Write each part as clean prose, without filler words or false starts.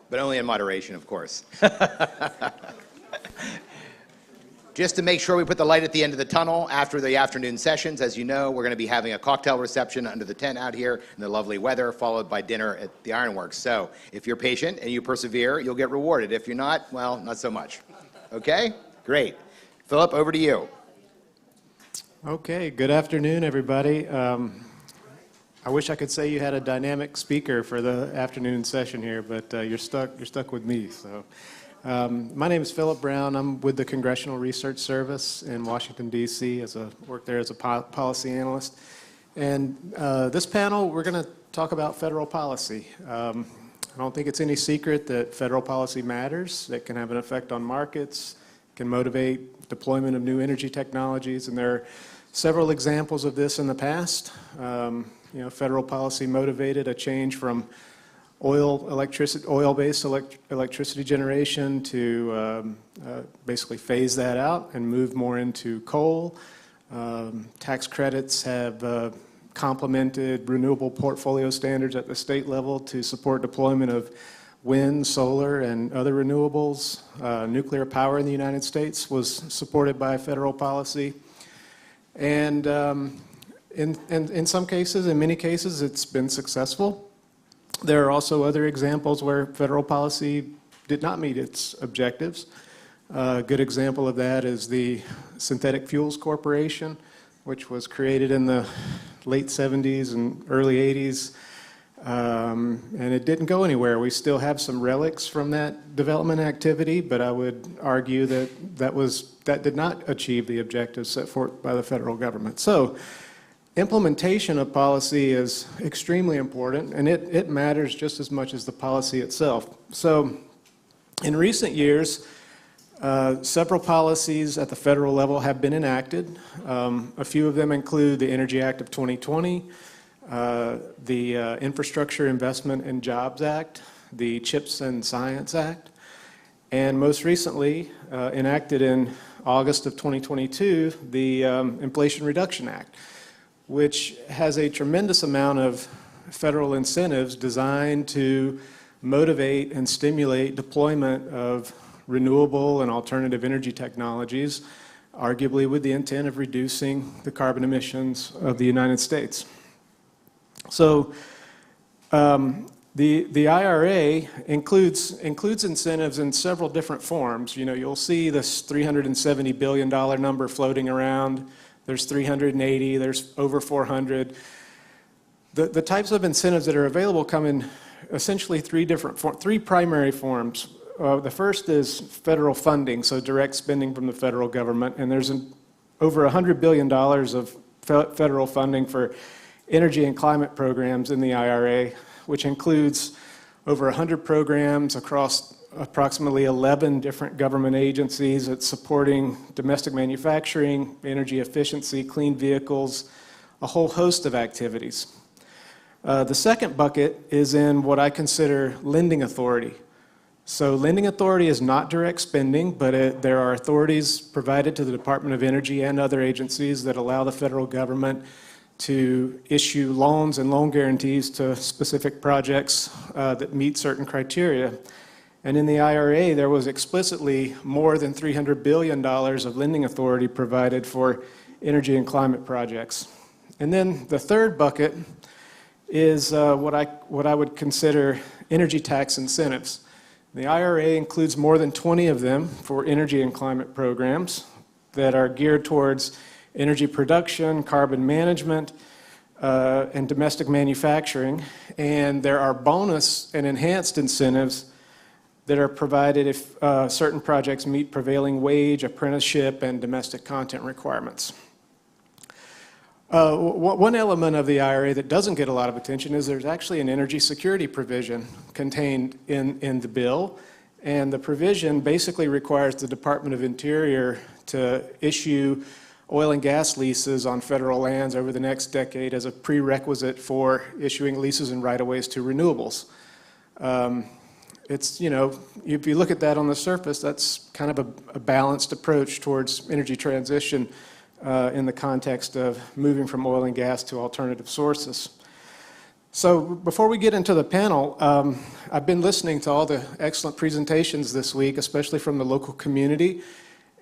but only in moderation, of course. Just to make sure we put the light at the end of the tunnel after the afternoon sessions, as you know, we're going to be having a cocktail reception under the tent out here in the lovely weather, followed by dinner at the Ironworks. So if you're patient and you persevere, you'll get rewarded. If you're not, well, not so much. Okay? Great. Philip, over to you. Okay, good afternoon, everybody. I wish I could say you had a dynamic speaker for the afternoon session here, but you're stuck with me. So, my name is Philip Brown. I'm with the Congressional Research Service in Washington, D.C. Work there as a policy analyst. And this panel, we're going to talk about federal policy. I don't think it's any secret that federal policy matters. It can have an effect on markets, can motivate deployment of new energy technologies, and there are several examples of this in the past. Federal policy motivated a change from oil-based electricity generation to basically phase that out and move more into coal. Tax credits have complemented renewable portfolio standards at the state level to support deployment of wind, solar, and other renewables. Nuclear power in the United States was supported by federal policy. And in some cases, in many cases, it's been successful. There are also other examples where federal policy did not meet its objectives. A good example of that is the Synthetic Fuels Corporation, which was created in the late 70s and early 80s. And it didn't go anywhere. We still have some relics from that development activity, but I would argue that did not achieve the objectives set forth by the federal government. So implementation of policy is extremely important, and it matters just as much as the policy itself. So in recent years, several policies at the federal level have been enacted. A few of them include the Energy Act of 2020, the Infrastructure Investment and Jobs Act, the CHIPS and Science Act, and most recently, enacted in August of 2022, the Inflation Reduction Act, which has a tremendous amount of federal incentives designed to motivate and stimulate deployment of renewable and alternative energy technologies, arguably with the intent of reducing the carbon emissions of the United States. So the IRA includes incentives in several different forms. You'll see this $370 billion number floating around. There's 380, there's over 400. The types of incentives that are available come in essentially three primary forms. The first is federal funding, so direct spending from the federal government, and there's over $100 billion of federal funding for energy and climate programs in the IRA, which includes over 100 programs across approximately 11 different government agencies. It's supporting domestic manufacturing, energy efficiency, clean vehicles, a whole host of activities. The second bucket is in what I consider lending authority. So lending authority is not direct spending, but there are authorities provided to the Department of Energy and other agencies that allow the federal government to issue loans and loan guarantees to specific projects that meet certain criteria. And in the IRA, there was explicitly more than $300 billion of lending authority provided for energy and climate projects. And then the third bucket is what I would consider energy tax incentives. The IRA includes more than 20 of them for energy and climate programs that are geared towards energy production, carbon management, and domestic manufacturing. And there are bonus and enhanced incentives that are provided if certain projects meet prevailing wage, apprenticeship, and domestic content requirements. One element of the IRA that doesn't get a lot of attention is there's actually an energy security provision contained in the bill, and the provision basically requires the Department of Interior to issue oil and gas leases on federal lands over the next decade as a prerequisite for issuing leases and right-of-ways to renewables. If you look at that on the surface, that's kind of a balanced approach towards energy transition in the context of moving from oil and gas to alternative sources. So before we get into the panel, I've been listening to all the excellent presentations this week, especially from the local community.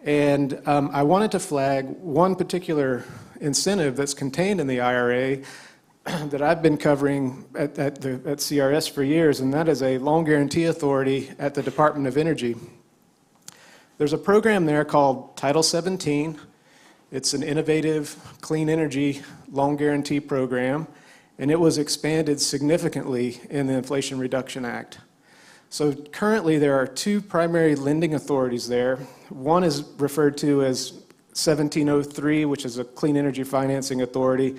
And I wanted to flag one particular incentive that's contained in the IRA that I've been covering at CRS for years, and that is a loan guarantee authority at the Department of Energy. There's a program there called Title 17. It's an innovative clean energy loan guarantee program, and it was expanded significantly in the Inflation Reduction Act. So currently there are two primary lending authorities there. One is referred to as 1703, which is a clean energy financing authority.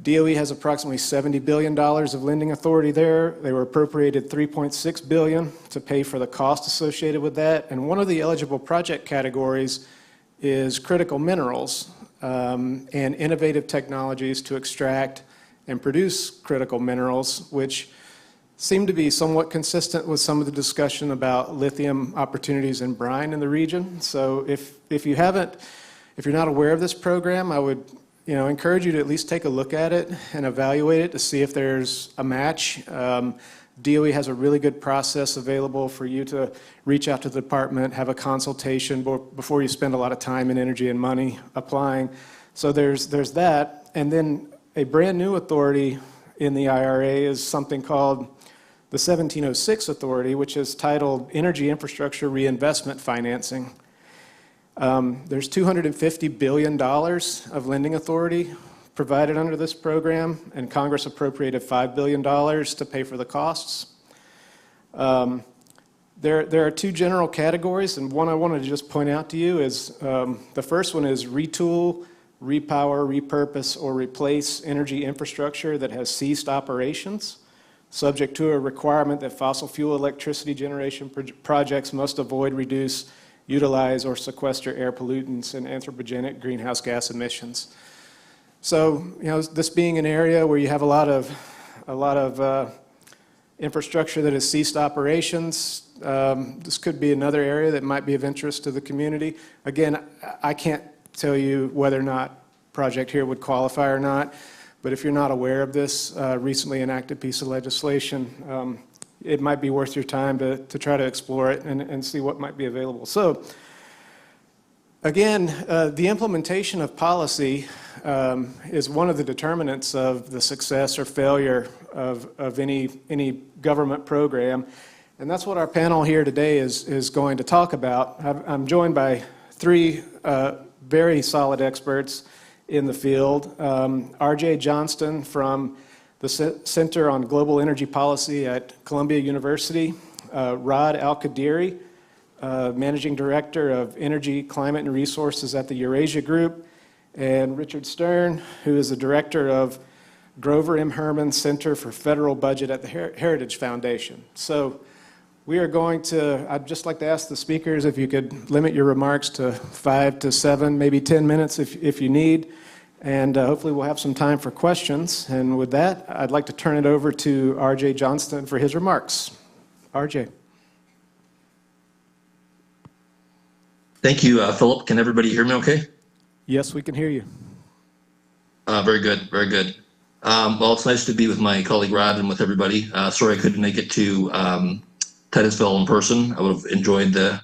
DOE has approximately $70 billion of lending authority there. They were appropriated $3.6 billion to pay for the cost associated with that. And one of the eligible project categories is critical minerals and innovative technologies to extract and produce critical minerals, which seem to be somewhat consistent with some of the discussion about lithium opportunities in brine in the region. So if you're not aware of this program, I would encourage you to at least take a look at it and evaluate it to see if there's a match. DOE has a really good process available for you to reach out to the department, have a consultation before you spend a lot of time and energy and money applying. So there's that. And then a brand new authority in the IRA is something called the 1706 Authority, which is titled Energy Infrastructure Reinvestment Financing. There's $250 billion of lending authority provided under this program, and Congress appropriated $5 billion to pay for the costs. There are two general categories, and one I wanted to just point out to you is the first one is retool, repower, repurpose, or replace energy infrastructure that has ceased operations, subject to a requirement that fossil fuel electricity generation projects must avoid, reduce, utilize, or sequester air pollutants and anthropogenic greenhouse gas emissions. So, this being an area where you have a lot of infrastructure that has ceased operations, this could be another area that might be of interest to the community. Again, I can't tell you whether or not project here would qualify or not, but if you're not aware of this recently enacted piece of legislation, it might be worth your time to try to explore it and see what might be available. So, again, the implementation of policy is one of the determinants of the success or failure of any government program, and that's what our panel here today is going to talk about. I'm joined by three very solid experts in the field. R.J. Johnston from the Center on Global Energy Policy at Columbia University, Rod Al-Qadiri, Managing Director of Energy, Climate, and Resources at the Eurasia Group, and Richard Stern, who is the Director of Grover M. Herman Center for Federal Budget at the Heritage Foundation. So I'd just like to ask the speakers if you could limit your remarks to 5 to 7, maybe 10 minutes if you need. And hopefully we'll have some time for questions. And with that, I'd like to turn it over to R.J. Johnston for his remarks. R.J. Thank you, Philip. Can everybody hear me okay? Yes, we can hear you. Very good, very good. Well, it's nice to be with my colleague Rod and with everybody. Sorry I couldn't make it to Titusville in person. I would have enjoyed the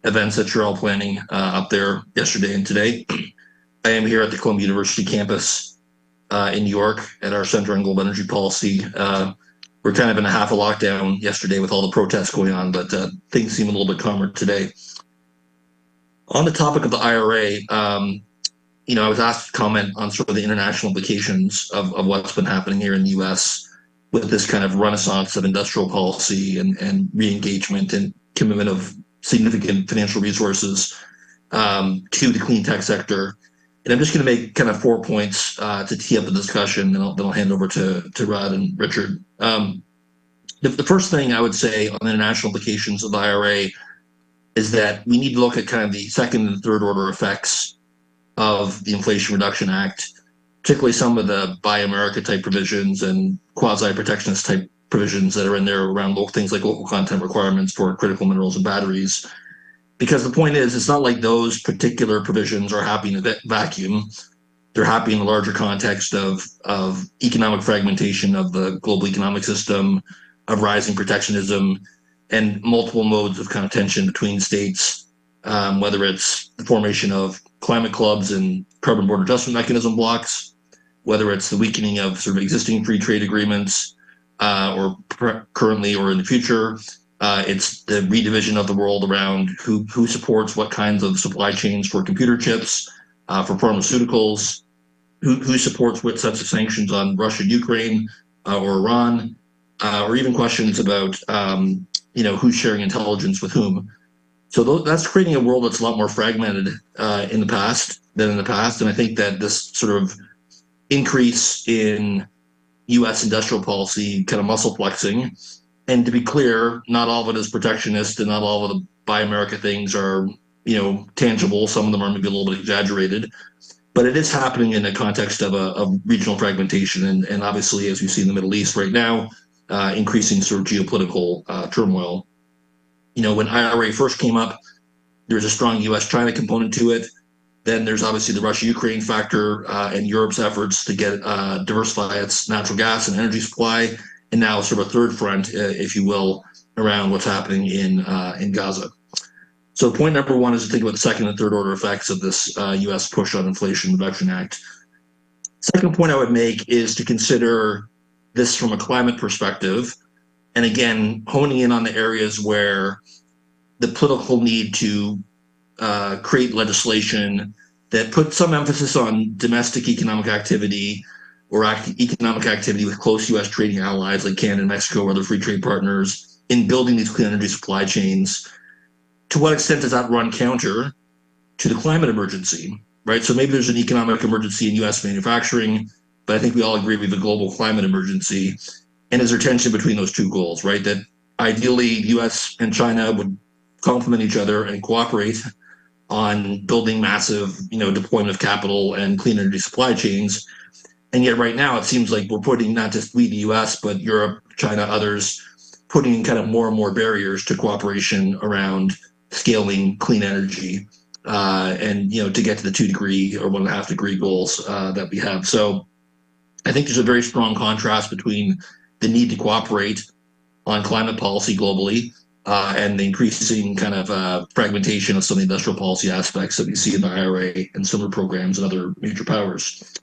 events that you're all planning up there yesterday and today. I am here at the Columbia University campus in New York at our Center on Global Energy Policy. We're kind of in a half a lockdown yesterday with all the protests going on, but things seem a little bit calmer today. On the topic of the IRA, I was asked to comment on sort of the international implications of what's been happening here in the U.S. with this kind of renaissance of industrial policy and re-engagement and commitment of significant financial resources to the clean tech sector. And I'm just going to make kind of 4 points to tee up the discussion, and then I'll hand over to Rod and Richard. The first thing I would say on the international implications of the IRA is that we need to look at kind of the second and third order effects of the Inflation Reduction Act, particularly some of the Buy America type provisions and quasi-protectionist type provisions that are in there around things like local content requirements for critical minerals and batteries. Because the point is, it's not like those particular provisions are happening in a vacuum. They're happy in the larger context of economic fragmentation of the global economic system, of rising protectionism, and multiple modes of kind of tension between states, whether it's the formation of climate clubs and carbon border adjustment mechanism blocks, whether it's the weakening of sort of existing free trade agreements, or currently or in the future. It's the redivision of the world around who supports what kinds of supply chains for computer chips, for pharmaceuticals, who supports what sets of sanctions on Russia, Ukraine, or Iran, or even questions about who's sharing intelligence with whom. So that's creating a world that's a lot more fragmented in the past. And I think that this sort of increase in U.S. industrial policy kind of muscle flexing, and to be clear, not all of it is protectionist, and not all of the Buy America things are tangible. Some of them are maybe a little bit exaggerated, but it is happening in the context of regional fragmentation, and obviously, as we see in the Middle East right now, increasing sort of geopolitical turmoil. When IRA first came up, there's a strong U.S.-China component to it. Then there's obviously the Russia-Ukraine factor, and Europe's efforts to get diversify its natural gas and energy supply, and now sort of a third front, if you will, around what's happening in Gaza. So point number one is to think about the second and third order effects of this U.S. push on Inflation Reduction Act. Second point I would make is to consider this from a climate perspective, and again, honing in on the areas where the political need to create legislation that put some emphasis on domestic economic activity or economic activity with close U.S. trading allies like Canada and Mexico or other free trade partners in building these clean energy supply chains. To what extent does that run counter to the climate emergency, right? So maybe there's an economic emergency in U.S. manufacturing, but I think we all agree we have a global climate emergency. And is there tension between those two goals, right? That ideally U.S. and China would complement each other and cooperate on building massive, deployment of capital and clean energy supply chains. And yet right now it seems like we're putting, not just we, the U.S., but Europe, China, others, putting in kind of more and more barriers to cooperation around scaling clean energy, and to get to the 2 degree or 1.5 degree goals that we have. So I think there's a very strong contrast between the need to cooperate on climate policy globally and the increasing kind of fragmentation of some of the industrial policy aspects that we see in the IRA and similar programs and other major powers.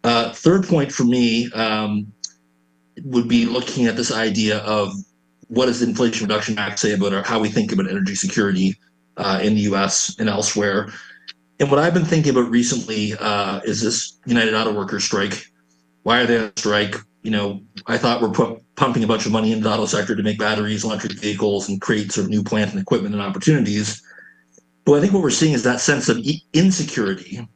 Third point for me would be looking at this idea of what does the Inflation Reduction Act say about how we think about energy security in the U.S. and elsewhere. And what I've been thinking about recently is this United Auto Workers strike. Why are they on strike? I thought we're pumping a bunch of money into the auto sector to make batteries, electric vehicles, and create sort of new plant and equipment and opportunities. But I think what we're seeing is that sense of insecurity,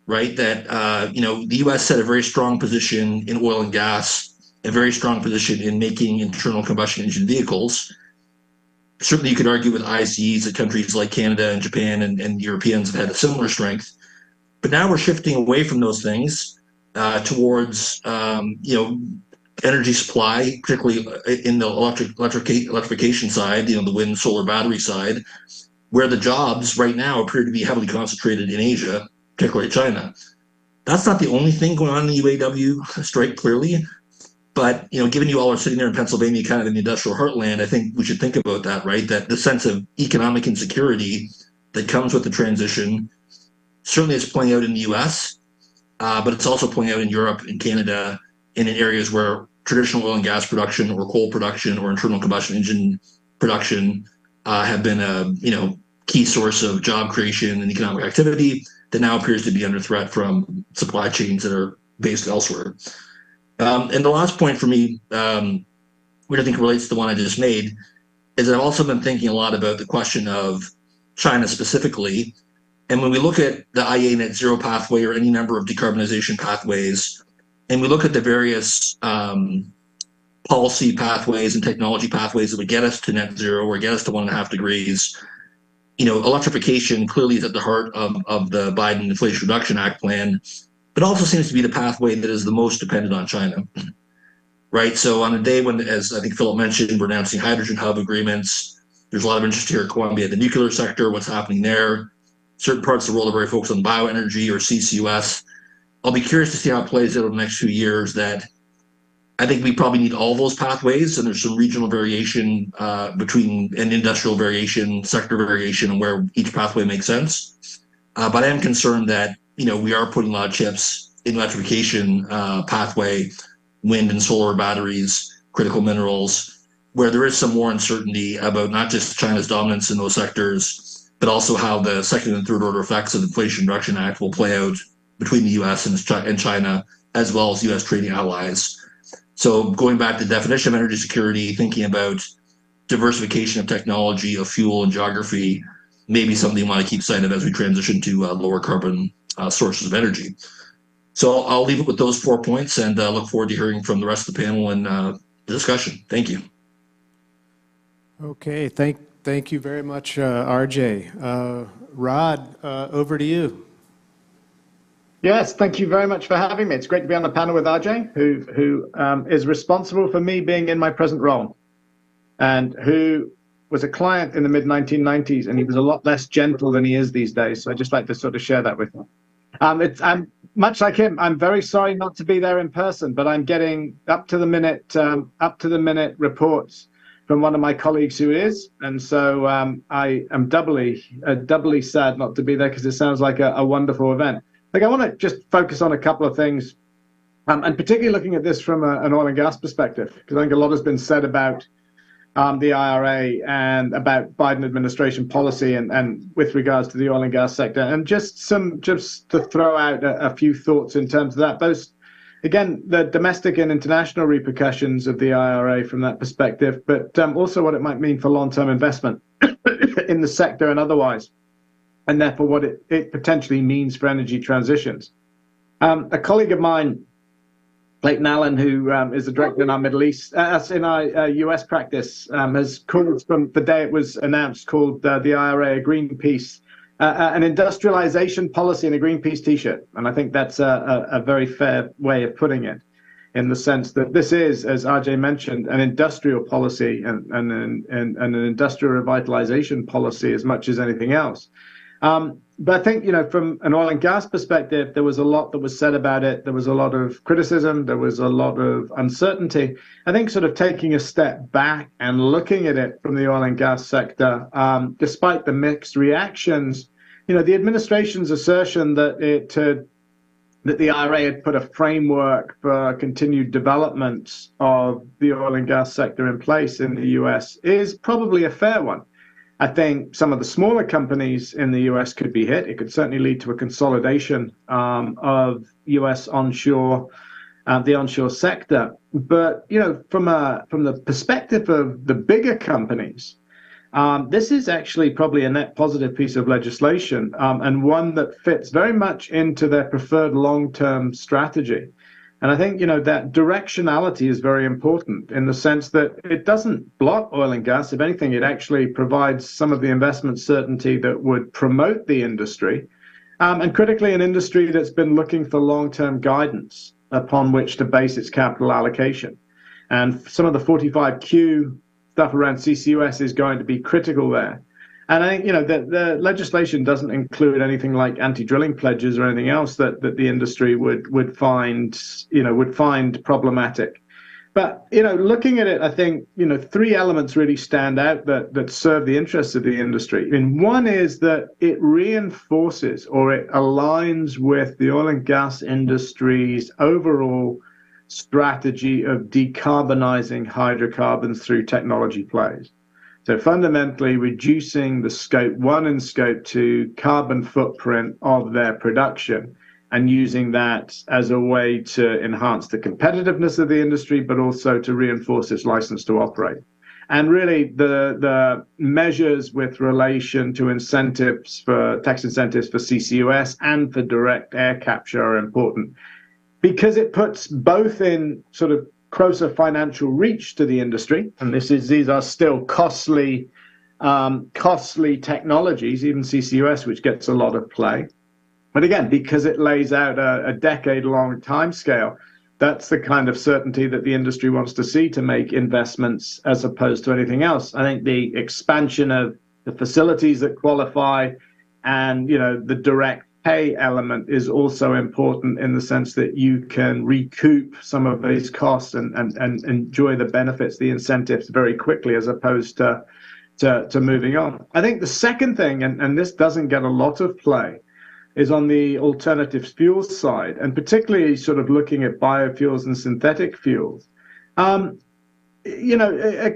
right? That, the U.S. had a very strong position in oil and gas, a very strong position in making internal combustion engine vehicles. Certainly you could argue with ICEs that countries like Canada and Japan and Europeans have had a similar strength. But now we're shifting away from those things towards, energy supply, particularly in the electrification side, the wind, solar, battery side, where the jobs right now appear to be heavily concentrated in Asia, particularly China. That's not the only thing going on in the UAW strike, clearly. But, given you all are sitting there in Pennsylvania, kind of in the industrial heartland, I think we should think about that, right? That the sense of economic insecurity that comes with the transition certainly is playing out in the U.S., but it's also playing out in Europe and Canada and in areas where traditional oil and gas production or coal production or internal combustion engine production have been a, key source of job creation and economic activity that now appears to be under threat from supply chains that are based elsewhere. And the last point for me, which I think relates to the one I just made, is I've also been thinking a lot about the question of China specifically. And when we look at the IEA net zero pathway or any number of decarbonization pathways, and we look at the various policy pathways and technology pathways that would get us to net zero or get us to 1.5 degrees, electrification clearly is at the heart of the Biden Inflation Reduction Act plan, but also seems to be the pathway that is the most dependent on China, right? So on a day when, as I think Philip mentioned, we're announcing hydrogen hub agreements, there's a lot of interest here at Columbia, the nuclear sector, what's happening there. Certain parts of the world are very focused on bioenergy or CCUS. I'll be curious to see how it plays out in the next few years. That I think we probably need all those pathways, and there's some regional variation between an industrial variation, sector variation, and where each pathway makes sense. But I am concerned that we are putting a lot of chips in electrification pathway, wind and solar batteries, critical minerals, where there is some more uncertainty about not just China's dominance in those sectors, but also how the second and third order effects of the Inflation Reduction Act will play out between the U.S. and China, as well as U.S. trading allies. So going back to the definition of energy security, thinking about diversification of technology, of fuel and geography, maybe something you want to keep sight of as we transition to lower carbon sources of energy. So I'll leave it with those 4 points and look forward to hearing from the rest of the panel and the discussion. Thank you. Okay, thank you very much, RJ. Rod, over to you. Yes, thank you very much for having me. It's great to be on the panel with RJ, who is responsible for me being in my present role, and who was a client in the mid-1990s, and he was a lot less gentle than he is these days. So I'd just like to sort of share that with you. I'm much like him. I'm very sorry not to be there in person, but I'm getting up to the minute reports from one of my colleagues who is, and so I am doubly sad not to be there, because it sounds like a wonderful event. I want to just focus on a couple of things, and particularly looking at this from an oil and gas perspective, because I think a lot has been said about the IRA and about Biden administration policy and with regards to the oil and gas sector, and just to throw out a few thoughts in terms of that. Both, again, the domestic and international repercussions of the IRA from that perspective, but also what it might mean for long-term investment in the sector and otherwise, and therefore what it potentially means for energy transitions. A colleague of mine, Clayton Allen, who is the director in our Middle East, in our US practice, has called, from the day it was announced, called the IRA a Greenpeace, an industrialization policy and a Greenpeace t-shirt. And I think that's a very fair way of putting it, in the sense that this is, as RJ mentioned, an industrial policy and an industrial revitalization policy as much as anything else. But I think, from an oil and gas perspective, there was a lot that was said about it. There was a lot of criticism. There was a lot of uncertainty. I think sort of taking a step back and looking at it from the oil and gas sector, despite the mixed reactions, the administration's assertion that the IRA had put a framework for continued development of the oil and gas sector in place in the US is probably a fair one. I think some of the smaller companies in the US could be hit. It could certainly lead to a consolidation of US onshore, the onshore sector. But from the perspective of the bigger companies, this is actually probably a net positive piece of legislation, and one that fits very much into their preferred long-term strategy. And I think, that directionality is very important, in the sense that it doesn't block oil and gas. If anything, it actually provides some of the investment certainty that would promote the industry, and critically, an industry that's been looking for long-term guidance upon which to base its capital allocation. And some of the 45Q stuff around CCUS is going to be critical there. And I think, the legislation doesn't include anything like anti-drilling pledges or anything else that the industry would find problematic. But, looking at it, I think, three elements really stand out that serve the interests of the industry. One is that it reinforces, or it aligns with, the oil and gas industry's overall strategy of decarbonizing hydrocarbons through technology plays. So fundamentally reducing the Scope 1 and Scope 2 carbon footprint of their production, and using that as a way to enhance the competitiveness of the industry, but also to reinforce its license to operate. And really the measures with relation to incentives for tax incentives for CCUS and for direct air capture are important, because it puts both in sort of closer financial reach to the industry, and these are still costly technologies, even CCUS, which gets a lot of play. But again, because it lays out a decade-long timescale, that's the kind of certainty that the industry wants to see to make investments, as opposed to anything else. I think the expansion of the facilities that qualify, and the direct pay element is also important in the sense that you can recoup some of these costs and enjoy the benefits, the incentives very quickly, as opposed to moving on. I think the second thing, and this doesn't get a lot of play, is on the alternative fuels side, and particularly sort of looking at biofuels and synthetic fuels. A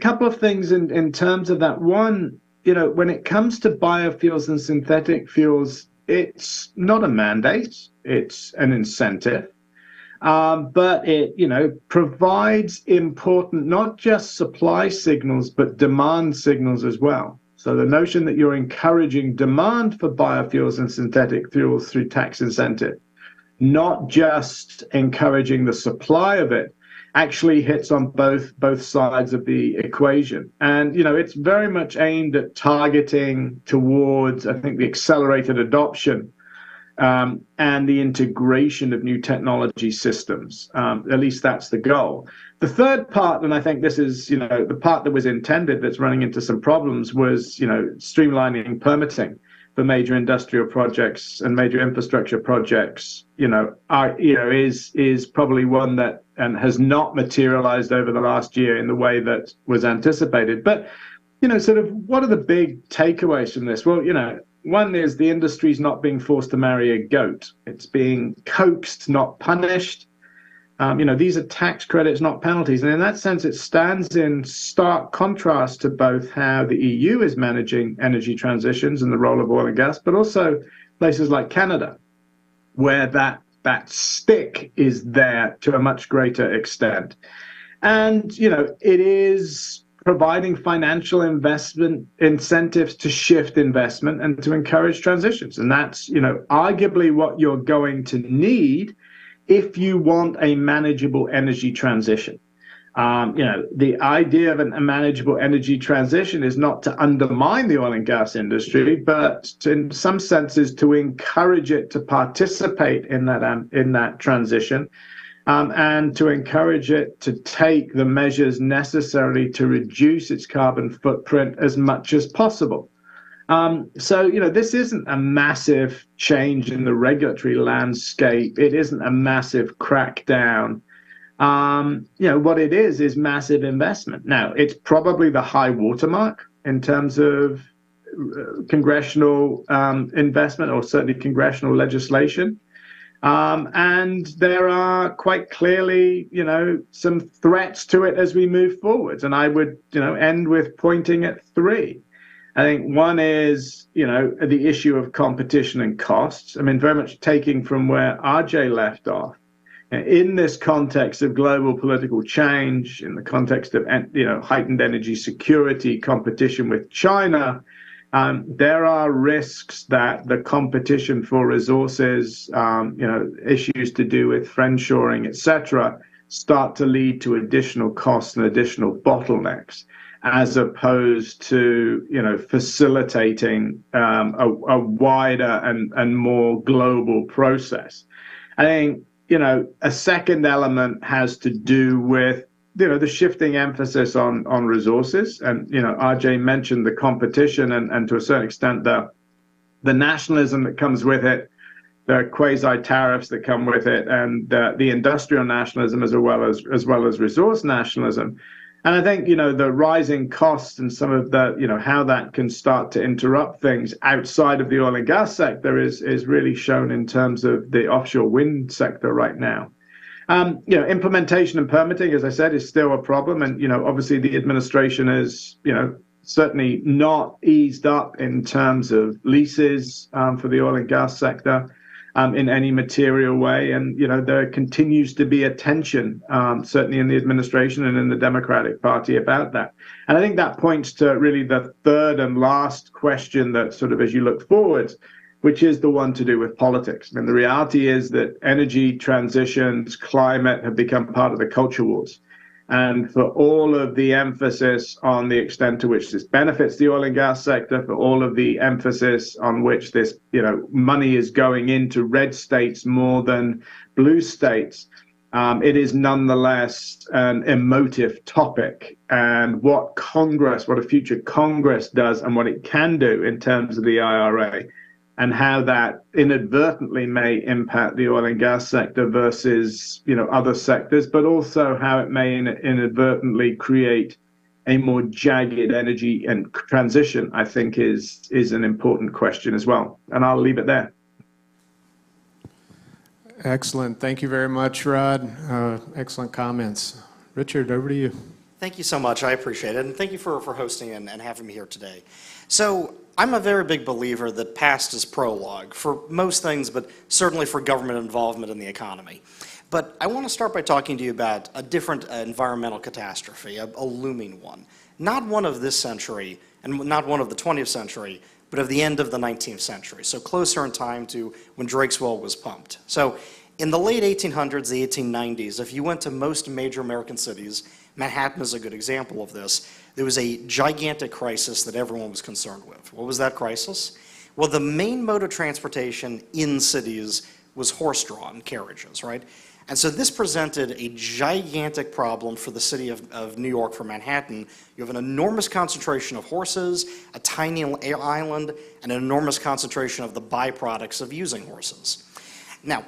couple of things in terms of that. One, when it comes to biofuels and synthetic fuels, it's not a mandate, it's an incentive. But it, provides important, not just supply signals, but demand signals as well. So the notion that you're encouraging demand for biofuels and synthetic fuels through tax incentive, not just encouraging the supply of it, actually hits on both sides of the equation. And, it's very much aimed at targeting towards, I think, the accelerated adoption and the integration of new technology systems. At least that's the goal. The third part, and I think this is, the part that was intended that's running into some problems, was, streamlining permitting for major industrial projects and major infrastructure projects, is probably one that and has not materialized over the last year in the way that was anticipated. But, sort of what are the big takeaways from this? Well, one is the industry's not being forced to marry a goat. It's being coaxed, not punished. These are tax credits, not penalties. And in that sense, it stands in stark contrast to both how the EU is managing energy transitions and the role of oil and gas, but also places like Canada, where that stick is there to a much greater extent. And, it is providing financial investment incentives to shift investment and to encourage transitions. And that's, arguably what you're going to need if you want a manageable energy transition. The idea of a manageable energy transition is not to undermine the oil and gas industry, but in some senses to encourage it to participate in that transition, and to encourage it to take the measures necessary to reduce its carbon footprint as much as possible. So, this isn't a massive change in the regulatory landscape. It isn't a massive crackdown. What it is massive investment. Now, it's probably the high watermark in terms of congressional investment, or certainly congressional legislation. And there are quite clearly, some threats to it as we move forwards. And I would, end with pointing at three. I think one is, the issue of competition and costs. I mean, very much taking from where RJ left off. In this context of global political change, in the context of, heightened energy security, competition with China, there are risks that the competition for resources, issues to do with friendshoring, et cetera, start to lead to additional costs and additional bottlenecks, as opposed to, facilitating a wider and more global process. I think, a second element has to do with, the shifting emphasis on resources. And, RJ mentioned the competition and to a certain extent, the nationalism that comes with it, the quasi-tariffs that come with it, and the industrial nationalism as well as resource nationalism. And I think, the rising costs and some of the, how that can start to interrupt things outside of the oil and gas sector is really shown in terms of the offshore wind sector right now. Implementation and permitting, as I said, is still a problem. And, obviously the administration is, certainly not eased up in terms of leases for the oil and gas sector in any material way. And, there continues to be a tension, certainly in the administration and in the Democratic Party about that. And I think that points to really the third and last question that sort of, as you look forward, which is the one to do with politics. I mean, the reality is that energy transitions, climate have become part of the culture wars. And for all of the emphasis on the extent to which this benefits the oil and gas sector, for all of the emphasis on which this, money is going into red states more than blue states, it is nonetheless an emotive topic. And what a future Congress does and what it can do in terms of the IRA and how that inadvertently may impact the oil and gas sector versus, other sectors, but also how it may inadvertently create a more jagged energy and transition, I think is an important question as well. And I'll leave it there. Excellent. Thank you very much, Rod. Excellent comments. Richard, over to you. Thank you so much. I appreciate it. And thank you for hosting and having me here today. So I'm a very big believer that past is prologue for most things, but certainly for government involvement in the economy. But I want to start by talking to you about a different environmental catastrophe, a looming one. Not one of this century and not one of the 20th century, but of the end of the 19th century. So closer in time to when Drake's Well was pumped. So in the late 1800s, the 1890s, if you went to most major American cities, Manhattan is a good example of this, there was a gigantic crisis that everyone was concerned with. What was that crisis? Well, the main mode of transportation in cities was horse-drawn carriages, right? And so this presented a gigantic problem for the city of New York, for Manhattan. You have an enormous concentration of horses, a tiny island, and an enormous concentration of the byproducts of using horses. Now,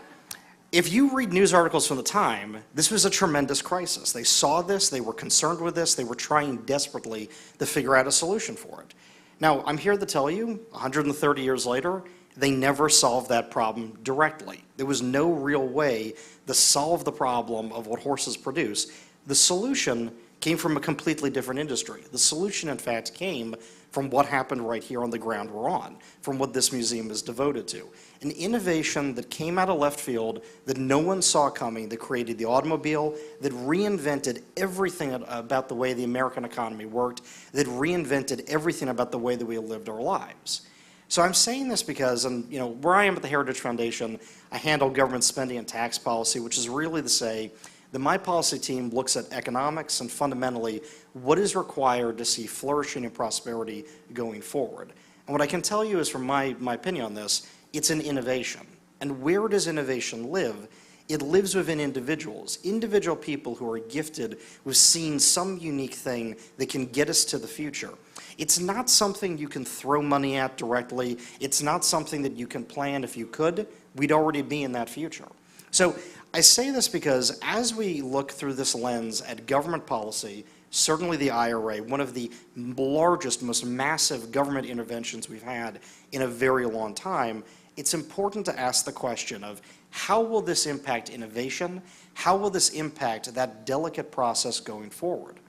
if you read news articles from the time, this was a tremendous crisis. They saw this, they were concerned with this, they were trying desperately to figure out a solution for it. Now, I'm here to tell you, 130 years later, they never solved that problem directly. There was no real way to solve the problem of what horses produce. The solution came from a completely different industry. The solution, in fact, came from what happened right here on the ground we're on, from what this museum is devoted to. An innovation that came out of left field that no one saw coming, that created the automobile, that reinvented everything about the way the American economy worked, that reinvented everything about the way that we lived our lives. So I'm saying this because, where I am at the Heritage Foundation, I handle government spending and tax policy, which is really to say that my policy team looks at economics and fundamentally what is required to see flourishing and prosperity going forward. And what I can tell you is, from my opinion on this, it's an innovation. And where does innovation live? It lives within individuals, individual people who are gifted with seeing some unique thing that can get us to the future. It's not something you can throw money at directly. It's not something that you can plan. If you could, we'd already be in that future. So I say this because as we look through this lens at government policy, certainly the IRA, one of the largest, most massive government interventions we've had in a very long time, it's important to ask the question of how will this impact innovation? How will this impact that delicate process going forward?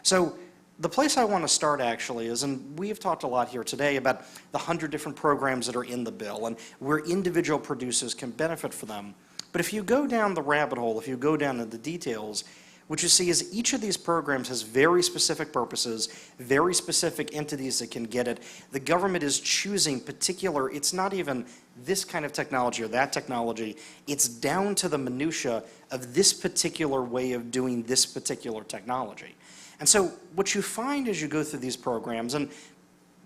So the place I want to start actually is, and we've talked a lot here today about the 100 different programs that are in the bill and where individual producers can benefit from them. But if you go down the rabbit hole, if you go down into the details, what you see is each of these programs has very specific purposes, very specific entities that can get it. The government is choosing particular, it's not even this kind of technology or that technology, it's down to the minutia of this particular way of doing this particular technology. And so what you find as you go through these programs, and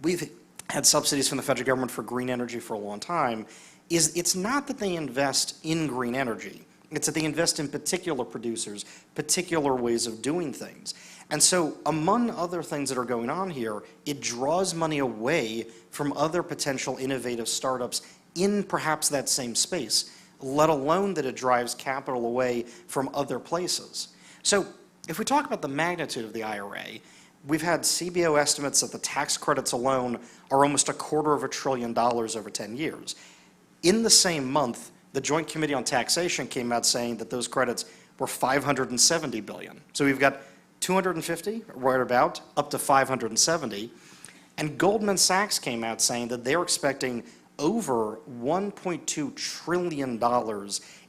we've had subsidies from the federal government for green energy for a long time, is it's not that they invest in green energy. It's that they invest in particular producers, particular ways of doing things. And so among other things that are going on here, it draws money away from other potential innovative startups in perhaps that same space, let alone that it drives capital away from other places. So if we talk about the magnitude of the IRA, we've had CBO estimates that the tax credits alone are almost $250 billion over 10 years. In the same month, the Joint Committee on Taxation came out saying that those credits were $570 billion. So we've got 250, right about, up to 570. And Goldman Sachs came out saying that they're expecting over $1.2 trillion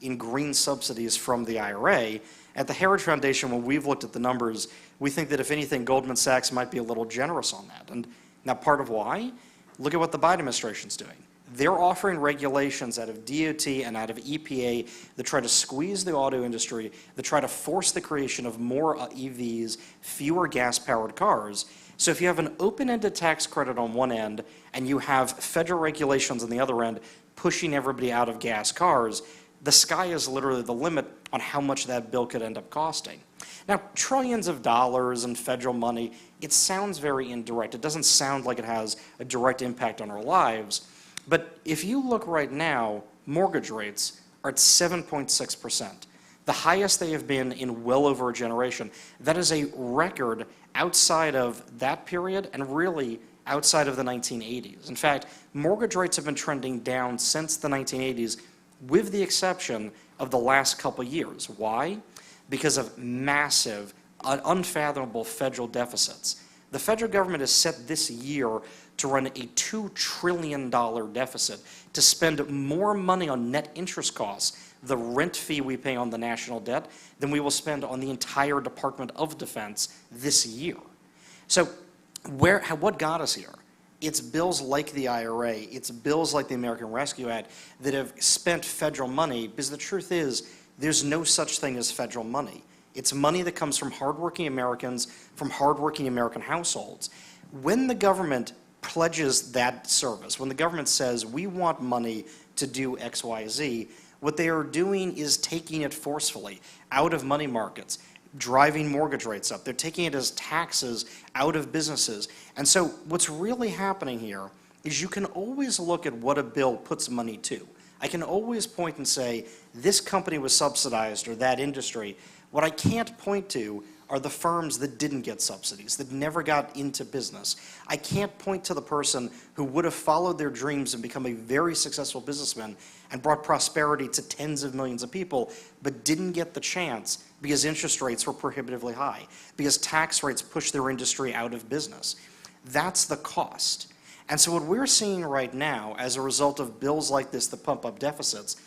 in green subsidies from the IRA. At the Heritage Foundation, when we've looked at the numbers, we think that if anything, Goldman Sachs might be a little generous on that. And now part of why? Look at what the Biden administration's doing. They're offering regulations out of DOT and out of EPA that try to squeeze the auto industry, that try to force the creation of more EVs, fewer gas-powered cars. So if you have an open-ended tax credit on one end and you have federal regulations on the other end pushing everybody out of gas cars, the sky is literally the limit on how much that bill could end up costing. Now, trillions of dollars in federal money, it sounds very indirect. It doesn't sound like it has a direct impact on our lives. But if you look right now, mortgage rates are at 7.6%, the highest they have been in well over a generation. That is a record outside of that period and really outside of the 1980s. In fact, mortgage rates have been trending down since the 1980s, with the exception of the last couple years. Why? Because of massive, unfathomable federal deficits. The federal government is set this year to run a $2 trillion deficit, to spend more money on net interest costs, the rent fee we pay on the national debt, than we will spend on the entire Department of Defense this year. So what got us here? It's bills like the IRA, it's bills like the American Rescue Act that have spent federal money, because the truth is, there's no such thing as federal money. It's money that comes from hardworking Americans, from hardworking American households. When the government pledges that service, when the government says, we want money to do X, Y, Z, what they are doing is taking it forcefully out of money markets, driving mortgage rates up. They're taking it as taxes out of businesses. And so what's really happening here is you can always look at what a bill puts money to. I can always point and say, this company was subsidized or that industry. What I can't point to are the firms that didn't get subsidies, that never got into business. I can't point to the person who would have followed their dreams and become a very successful businessman and brought prosperity to tens of millions of people, but didn't get the chance because interest rates were prohibitively high, because tax rates pushed their industry out of business. That's the cost. And so what we're seeing right now as a result of bills like this that pump up deficits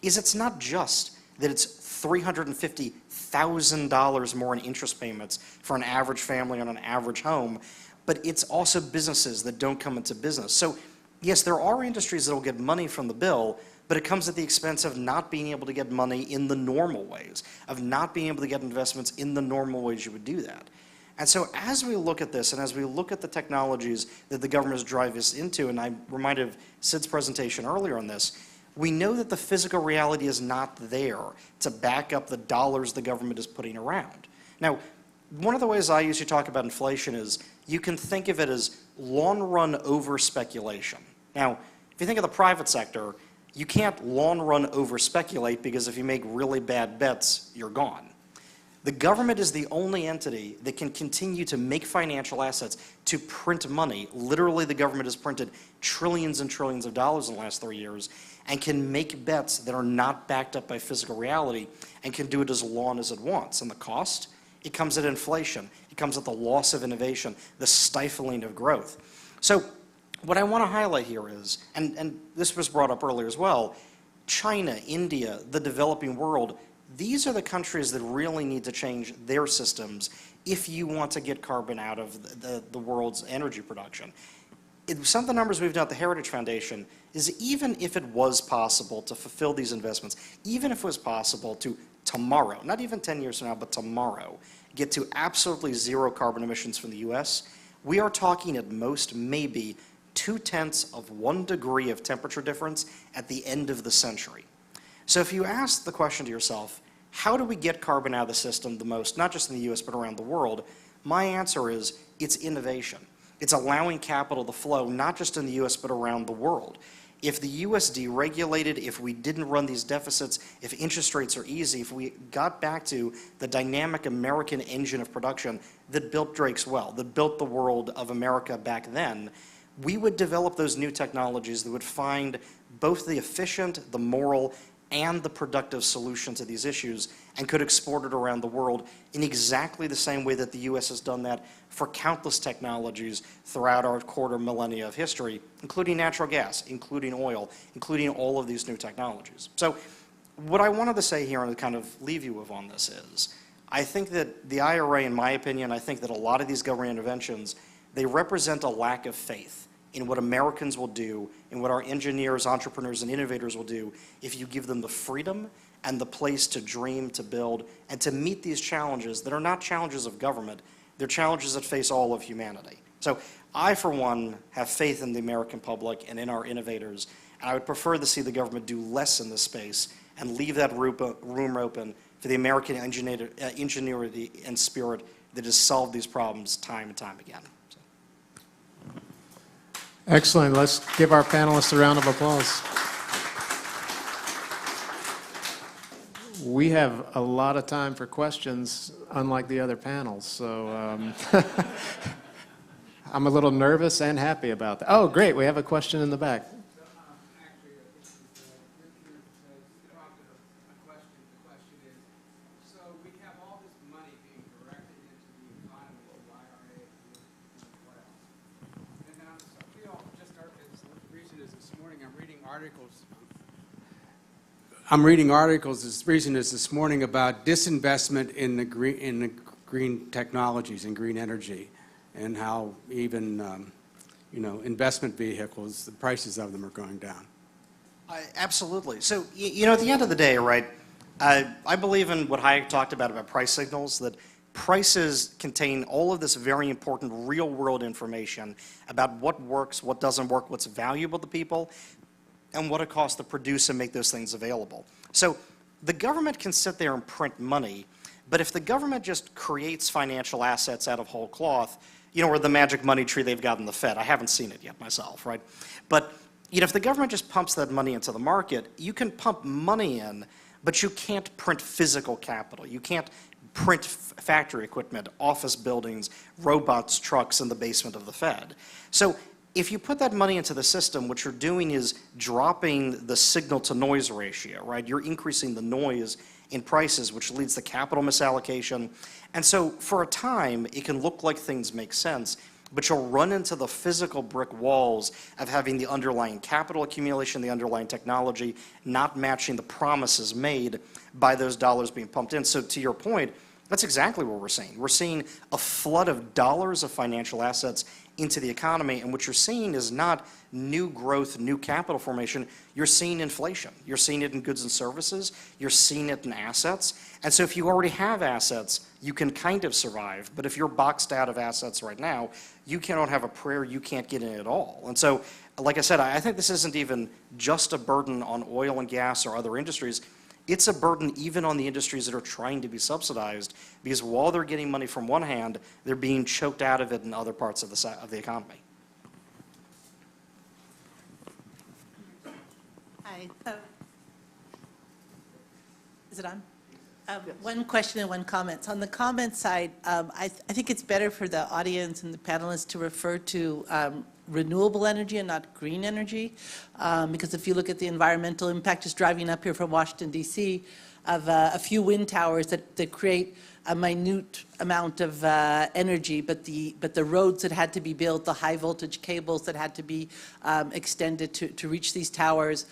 is it's not just that it's $350,000 more in interest payments for an average family on an average home, but it's also businesses that don't come into business. So yes, there are industries that will get money from the bill, but it comes at the expense of not being able to get money in the normal ways, of not being able to get investments in the normal ways you would do that. And so as we look at this, and as we look at the technologies that the government is driving us into, and I'm reminded of Sid's presentation earlier on this, we know that the physical reality is not there to back up the dollars the government is putting around. Now, one of the ways I usually talk about inflation is you can think of it as long-run over-speculation. Now, if you think of the private sector, you can't long-run over-speculate because if you make really bad bets, you're gone. The government is the only entity that can continue to make financial assets, to print money. Literally, the government has printed trillions and trillions of dollars in the last 3 years and can make bets that are not backed up by physical reality and can do it as long as it wants. And the cost? It comes at inflation. It comes at the loss of innovation, the stifling of growth. So what I want to highlight here is, and this was brought up earlier as well, China, India, the developing world, these are the countries that really need to change their systems if you want to get carbon out of the world's energy production. Some of the numbers we've done at the Heritage Foundation is even if it was possible to fulfill these investments, even if it was possible to tomorrow, not even 10 years from now, but tomorrow, get to absolutely zero carbon emissions from the US, we are talking at most maybe 0.2 degree of temperature difference at the end of the century. So if you ask the question to yourself, how do we get carbon out of the system the most, not just in the US, but around the world? My answer is, it's innovation. It's allowing capital to flow, not just in the US, but around the world. If the US deregulated, if we didn't run these deficits, if interest rates are easy, if we got back to the dynamic American engine of production that built Drake's Well, that built the world of America back then, we would develop those new technologies that would find both the efficient, the moral, and the productive solution to these issues and could export it around the world in exactly the same way that the US has done that for countless technologies throughout our quarter millennia of history, including natural gas, including oil, including all of these new technologies. So what I wanted to say here and to kind of leave you with on this is, I think that the IRA, in my opinion, I think that a lot of these government interventions, they represent a lack of faith in what Americans will do, in what our engineers, entrepreneurs, and innovators will do if you give them the freedom and the place to dream, to build, and to meet these challenges that are not challenges of government, they're challenges that face all of humanity. So I, for one, have faith in the American public and in our innovators, and I would prefer to see the government do less in this space and leave that room open for the American ingenuity and spirit that has solved these problems time and time again. Excellent. Let's give our panelists a round of applause. We have a lot of time for questions, unlike the other panels, so I'm a little nervous and happy about that. Oh, great, we have a question in the back. I'm reading articles. The reason is this morning about disinvestment in the green technologies and green energy, and how even investment vehicles, the prices of them are going down. Absolutely. So, at the end of the day, right, I believe in what Hayek talked about price signals, that prices contain all of this very important real-world information about what works, what doesn't work, what's valuable to people, and what it costs to produce and make those things available. So the government can sit there and print money, but if the government just creates financial assets out of whole cloth, or the magic money tree they've got in the Fed, I haven't seen it yet myself, right? But if the government just pumps that money into the market, you can pump money in, but you can't print physical capital. You can't print factory equipment, office buildings, robots, trucks in the basement of the Fed. So if you put that money into the system, what you're doing is dropping the signal-to-noise ratio, right? You're increasing the noise in prices, which leads to capital misallocation. And so for a time, it can look like things make sense, but you'll run into the physical brick walls of having the underlying capital accumulation, the underlying technology, not matching the promises made by those dollars being pumped in. So to your point, that's exactly what we're seeing. We're seeing a flood of dollars of financial assets into the economy, and what you're seeing is not new growth, new capital formation. You're seeing inflation. You're seeing it in goods and services. You're seeing it in assets. And so if you already have assets, you can kind of survive. But if you're boxed out of assets right now, you cannot have a prayer, you can't get in at all. And so, like I said, I think this isn't even just a burden on oil and gas or other industries. It's a burden even on the industries that are trying to be subsidized, because while they're getting money from one hand, they're being choked out of it in other parts of the economy. Hi. Is it on? One question and one comment. So on the comment side, I think it's better for the audience and the panelists to refer to renewable energy and not green energy, because if you look at the environmental impact, just driving up here from Washington, D.C., of a few wind towers that create a minute amount of energy, but the roads that had to be built, the high voltage cables that had to be extended to reach these towers,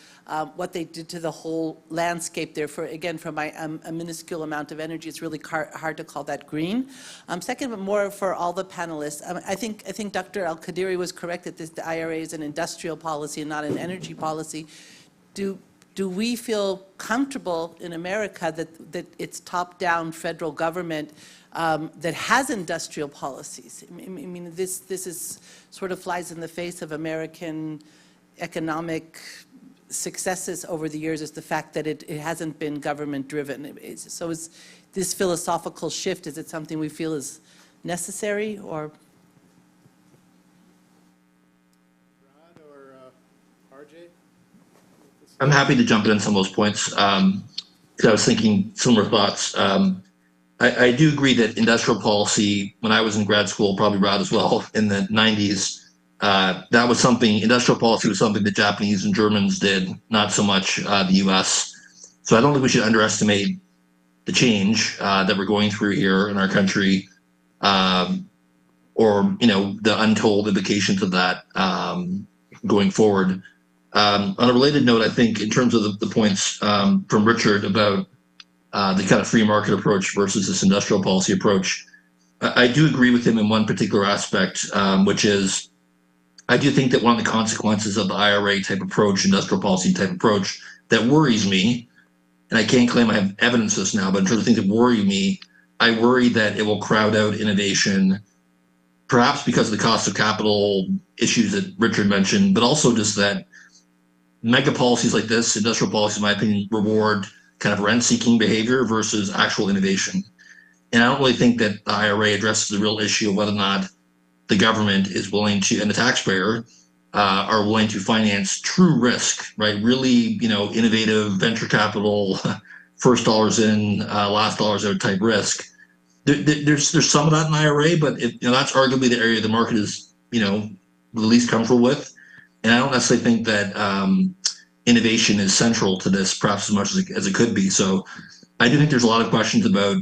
what they did to the whole landscape there, for a minuscule amount of energy, it's really hard to call that green. Second, but more for all the panelists, I think Dr. Al-Qadiri was correct that the IRA is an industrial policy and not an energy policy. Do we feel comfortable in America that it's top-down federal government that has industrial policies? I mean, this is sort of flies in the face of American economic successes over the years, is the fact that it hasn't been government-driven. So is this philosophical shift, is it something we feel is necessary, or? Rod or RJ? I'm happy to jump in on some of those points, because I was thinking similar thoughts. I do agree that industrial policy, when I was in grad school, probably Rod as well, in the 90s, that was something, industrial policy was something the Japanese and Germans did, not so much the US. So I don't think we should underestimate the change that we're going through here in our country, or the untold implications of that going forward. On a related note, I think in terms of the points from Richard about the kind of free market approach versus this industrial policy approach, I do agree with him in one particular aspect, which is I do think that one of the consequences of the IRA type approach, industrial policy type approach, that worries me, and I can't claim I have evidence of this now, but in terms of things that worry me, I worry that it will crowd out innovation, perhaps because of the cost of capital issues that Richard mentioned, but also just that mega policies like this, industrial policies, in my opinion, reward kind of rent-seeking behavior versus actual innovation. And I don't really think that the IRA addresses the real issue of whether or not the government is willing to, and the taxpayer, are willing to finance true risk, right? Really, innovative venture capital, first dollars in, last dollars out type risk. There's some of that in IRA, but that's arguably the area the market is, the least comfortable with. And I don't necessarily think that innovation is central to this, perhaps as much as it could be. So I do think there's a lot of questions about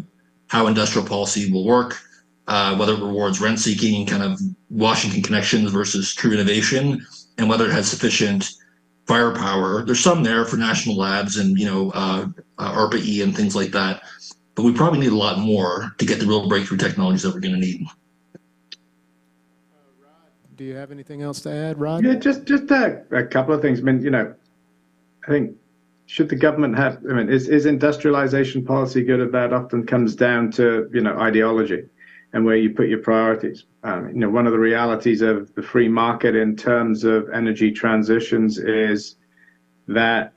how industrial policy will work, whether it rewards rent seeking, kind of Washington connections versus true innovation, and whether it has sufficient firepower. There's some there for national labs and ARPA-E and things like that, but we probably need a lot more to get the real breakthrough technologies that we're going to need. Do you have anything else to add, Rod? Yeah, just a couple of things. I mean, I think should the government have, is industrialization policy good or bad often comes down to, ideology and where you put your priorities. One of the realities of the free market in terms of energy transitions is that,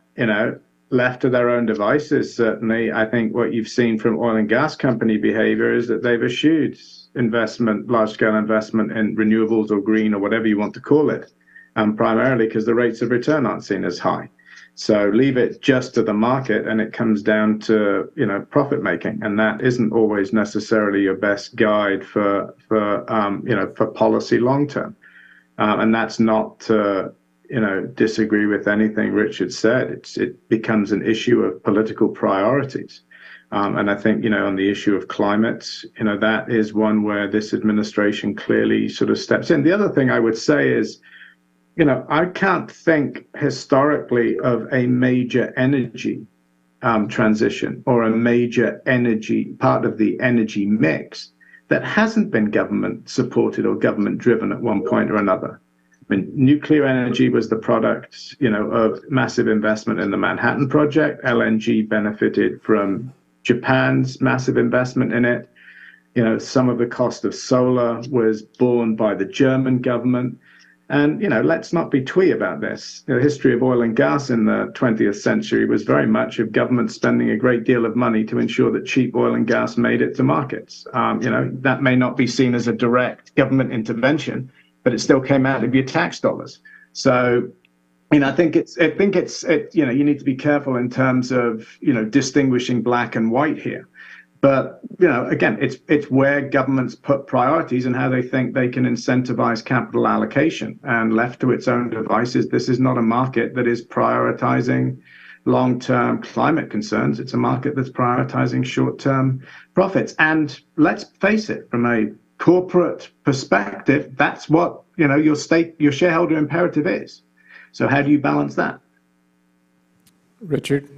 left to their own devices, certainly, I think what you've seen from oil and gas company behavior is that they've eschewed large-scale investment in renewables or green or whatever you want to call it, primarily because the rates of return aren't seen as high. So leave it just to the market, and it comes down to profit making, and that isn't always necessarily your best guide for policy long term. And that's not to disagree with anything Richard said. It becomes an issue of political priorities. And I think, on the issue of climate, that is one where this administration clearly sort of steps in. The other thing I would say is, I can't think historically of a major energy transition or a major energy part of the energy mix that hasn't been government supported or government driven at one point or another. I mean, nuclear energy was the product, of massive investment in the Manhattan Project. LNG benefited from Japan's massive investment in it. Some of the cost of solar was borne by the German government. And, let's not be twee about this. The history of oil and gas in the 20th century was very much of government spending a great deal of money to ensure that cheap oil and gas made it to markets. That may not be seen as a direct government intervention, but it still came out of your tax dollars. So, I think you need to be careful in terms of, distinguishing black and white here. But, again, it's where governments put priorities and how they think they can incentivize capital allocation. And left to its own devices, this is not a market that is prioritizing long-term climate concerns. It's a market that's prioritizing short-term profits. And let's face it, from a corporate perspective, that's what, your shareholder imperative is. So how do you balance that? Richard?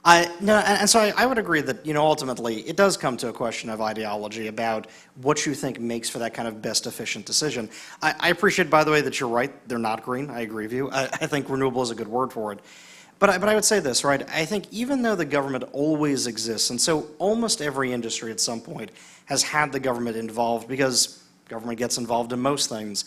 So I would agree that, ultimately, it does come to a question of ideology about what you think makes for that kind of best efficient decision. I appreciate, by the way, that you're right. They're not green. I agree with you. I think renewable is a good word for it. But I would say this, right? I think even though the government always exists, and so almost every industry at some point has had the government involved because government gets involved in most things.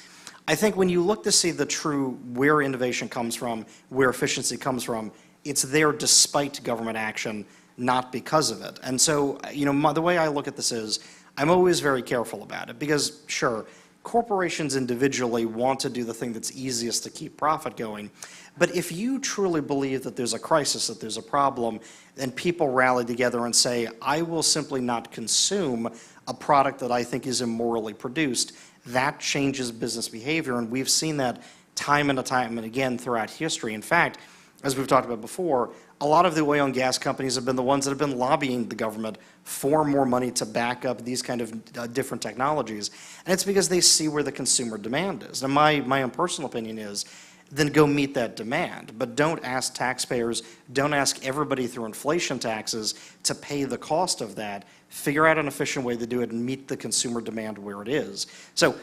I think when you look to see the true where innovation comes from, where efficiency comes from, it's there despite government action, not because of it. And so, the way I look at this is I'm always very careful about it because, sure, corporations individually want to do the thing that's easiest to keep profit going. But if you truly believe that there's a crisis, that there's a problem, and people rally together and say, I will simply not consume a product that I think is immorally produced, that changes business behavior. And we've seen that time and time and again throughout history. In fact, as we've talked about before, a lot of the oil and gas companies have been the ones that have been lobbying the government for more money to back up these kind of different technologies. And it's because they see where the consumer demand is. And my own personal opinion is, then go meet that demand. But don't ask taxpayers, don't ask everybody through inflation taxes to pay the cost of that. Figure out an efficient way to do it and meet the consumer demand where it is. So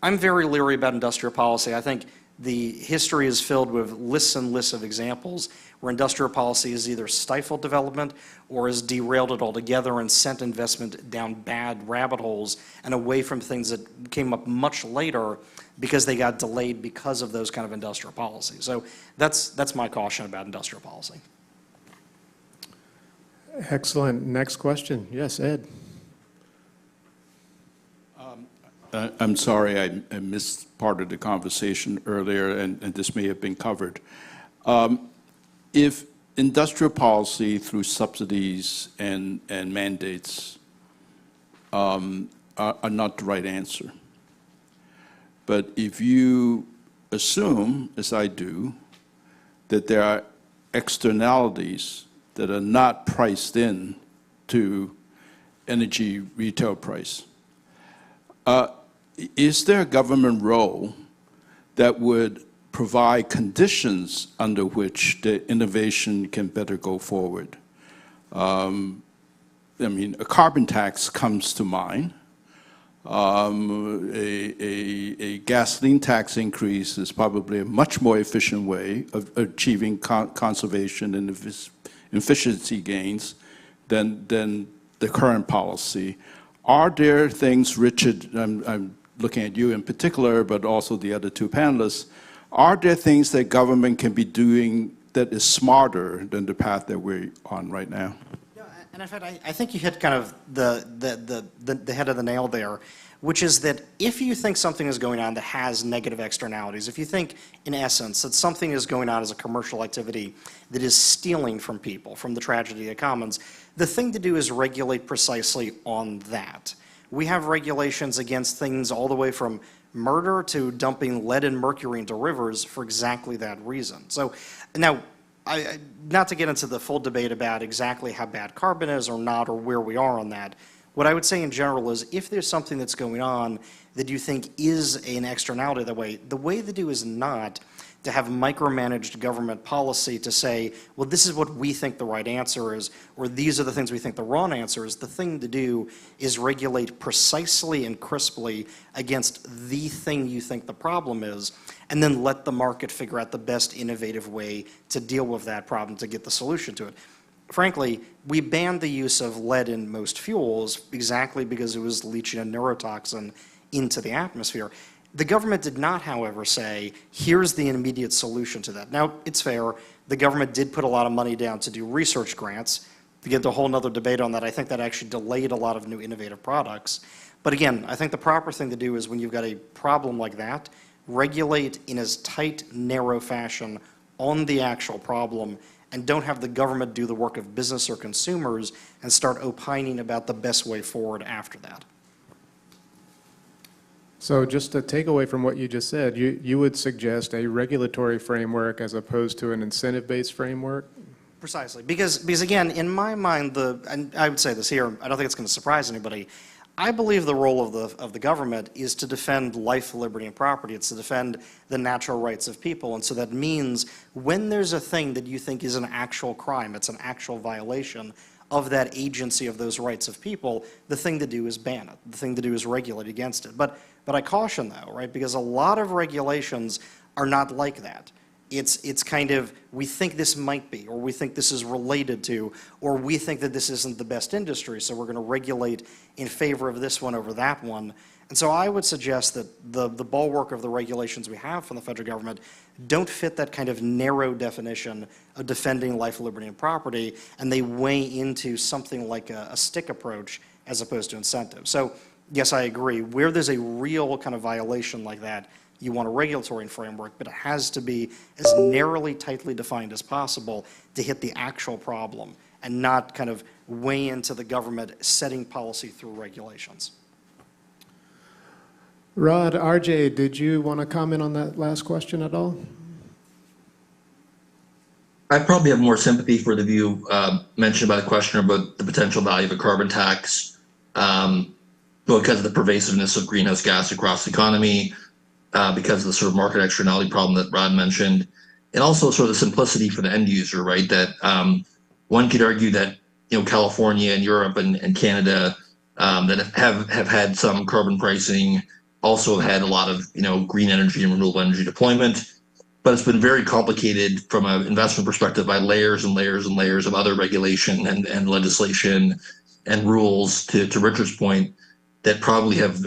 I'm very leery about industrial policy. I think the history is filled with lists and lists of examples where industrial policy has either stifled development or has derailed it altogether and sent investment down bad rabbit holes and away from things that came up much later because they got delayed because of those kind of industrial policies. So that's my caution about industrial policy. Excellent. Next question. Yes, Ed. I'm sorry, I missed part of the conversation earlier, and this may have been covered. If industrial policy through subsidies and mandates are not the right answer, but if you assume, as I do, that there are externalities that are not priced in to energy retail price, is there a government role that would provide conditions under which the innovation can better go forward? I mean, a carbon tax comes to mind. A gasoline tax increase is probably a much more efficient way of achieving conservation and efficiency gains than the current policy. Are there things, Richard, I'm looking at you in particular, but also the other two panelists, are there things that government can be doing that is smarter than the path that we're on right now? Yeah, and in fact, I think you hit kind of the head of the nail there, which is that if you think something is going on that has negative externalities, if you think, in essence, that something is going on as a commercial activity that is stealing from people, from the tragedy of commons, the thing to do is regulate precisely on that. We have regulations against things all the way from murder to dumping lead and mercury into rivers for exactly that reason. So now, not to get into the full debate about exactly how bad carbon is or not, or where we are on that, what I would say in general is if there's something that's going on that you think is an externality that way, the way to do is not to have micromanaged government policy to say, well, this is what we think the right answer is, or these are the things we think the wrong answer is. The thing to do is regulate precisely and crisply against the thing you think the problem is, and then let the market figure out the best innovative way to deal with that problem to get the solution to it. Frankly, we banned the use of lead in most fuels exactly because it was leaching a neurotoxin into the atmosphere. The government did not, however, say, here's the immediate solution to that. Now, it's fair, the government did put a lot of money down to do research grants. To get the whole nother debate on that, I think that actually delayed a lot of new innovative products. But again, I think the proper thing to do is when you've got a problem like that, regulate in as tight, narrow fashion on the actual problem, and don't have the government do the work of business or consumers and start opining about the best way forward after that. So just to take away from what you just said, you would suggest a regulatory framework as opposed to an incentive-based framework? Precisely, because again, in my mind, and I would say this here, I don't think it's going to surprise anybody, I believe the role of the government is to defend life, liberty, and property. It's to defend the natural rights of people. And so that means when there's a thing that you think is an actual crime, it's an actual violation of that agency of those rights of people, the thing to do is ban it. The thing to do is regulate against it. But I caution though, right, because a lot of regulations are not like that. It's kind of, we think this might be, or we think this is related to, or we think that this isn't the best industry, so we're going to regulate in favor of this one over that one. And so I would suggest that the bulwark of the regulations we have from the federal government don't fit that kind of narrow definition of defending life, liberty, and property, and they weigh into something like a stick approach as opposed to incentive. So yes, I agree. Where there's a real kind of violation like that, you want a regulatory framework, but it has to be as narrowly, tightly defined as possible to hit the actual problem and not kind of weigh into the government setting policy through regulations. Rod, RJ, did you want to comment on that last question at all? I probably have more sympathy for the view mentioned by the questioner about the potential value of a carbon tax because of the pervasiveness of greenhouse gas across the economy, because of the sort of market externality problem that Rod mentioned, and also sort of the simplicity for the end user, right? That one could argue that, you know, California and Europe and Canada that have had some carbon pricing also had a lot of, you know, green energy and renewable energy deployment, but it's been very complicated from an investment perspective by layers and layers and layers of other regulation and legislation and rules, to Richard's point, that probably have,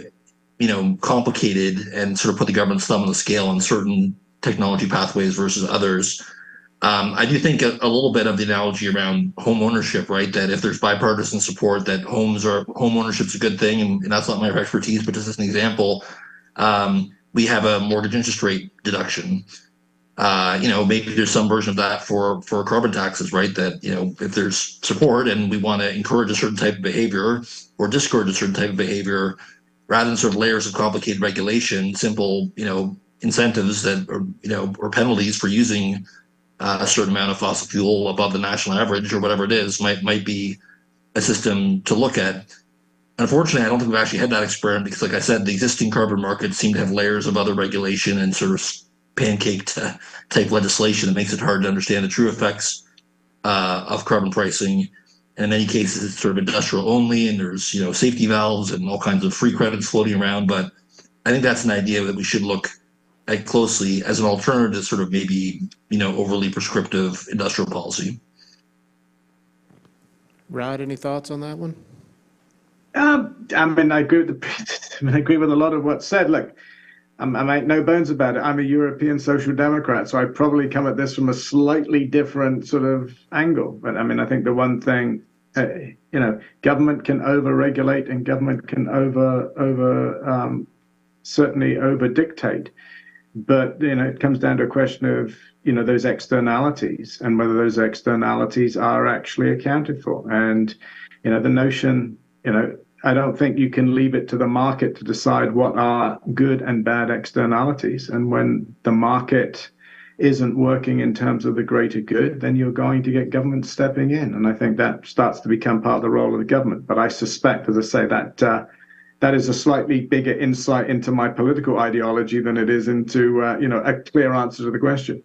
you know, complicated and sort of put the government's thumb on the scale on certain technology pathways versus others. I do think a little bit of the analogy around home ownership, right? That if there's bipartisan support that home ownership's a good thing, and that's not my expertise, but just as an example, we have a mortgage interest rate deduction. Maybe there's some version of that for carbon taxes, right? That, if there's support and we want to encourage a certain type of behavior or discourage a certain type of behavior, rather than sort of layers of complicated regulation, simple, incentives that, or penalties for using a certain amount of fossil fuel above the national average or whatever it is might be a system to look at. Unfortunately, I don't think we've actually had that experiment because, like I said, the existing carbon markets seem to have layers of other regulation and sort of pancaked type legislation that makes it hard to understand the true effects of carbon pricing. And in many cases, it's sort of industrial only, and there's safety valves and all kinds of free credits floating around. But I think that's an idea that we should look at closely as an alternative to sort of maybe overly prescriptive industrial policy. Rod, any thoughts on that one? I agree with a lot of what's said. Look, I make no bones about it. I'm a European social democrat, so I probably come at this from a slightly different sort of angle. But I think the one thing, government can over-regulate and government can certainly over-dictate. But, it comes down to a question of, those externalities and whether those externalities are actually accounted for. And, the notion, I don't think you can leave it to the market to decide what are good and bad externalities. And when the market isn't working in terms of the greater good, then you're going to get government stepping in. And I think that starts to become part of the role of the government. But I suspect, as I say, that is a slightly bigger insight into my political ideology than it is into, a clear answer to the question.